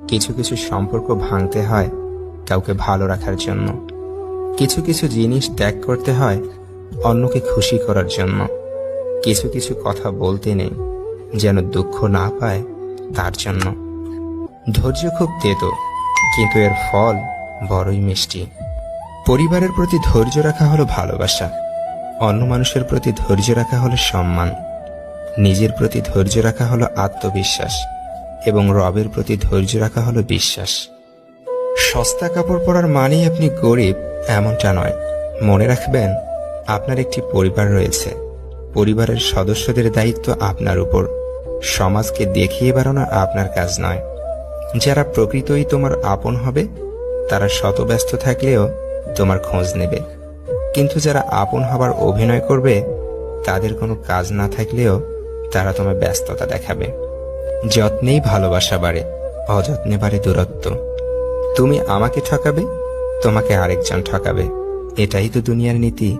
কিছু কিছু সম্পর্ক ভাঙতে হয় কাউকে ভালো রাখার জন্য। কিছু কিছু জিনিস ত্যাগ করতে হয় অন্যকে খুশি করার জন্য। কিছু কিছু কথা বলতে নেই যেন দুঃখ না পায় তার জন্য। ধৈর্য খুব তেতো, কিন্তু এর ফল বড়ই মিষ্টি। পরিবারের প্রতি ধৈর্য রাখা হলো ভালোবাসা, অন্য মানুষের প্রতি ধৈর্য রাখা হলো সম্মান, নিজের প্রতি ধৈর্য রাখা হলো আত্মবিশ্বাস, এবং রবের প্রতি ধৈর্য রাখা হলো বিশ্বাস। সস্তা কাপড় পরার মানেই আপনি গরিব এমনটা নয়। মনে রাখবেন, আপনার একটি পরিবার রয়েছে। পরিবারের সদস্যদের দায়িত্ব আপনার উপর। সমাজকে দেখিয়ে বেড়ানো আপনার কাজ নয়। যারা প্রকৃতই তোমার আপন হবে তারা শত ব্যস্ত থাকলেও তোমার খোঁজ নেবে, কিন্তু যারা আপন হবার অভিনয় করবে তাদের কোনো কাজ না থাকলেও তারা তোমার ব্যস্ততা দেখাবে। যত্নেই ভালোবাসা বাড়ে, অযত্নে বাড়ে দূরত্ব। তুমি আমাকে ঠকাবে, তোমাকে আরেকজন ঠকাবে। এটাই তো দুনিয়ার নীতি।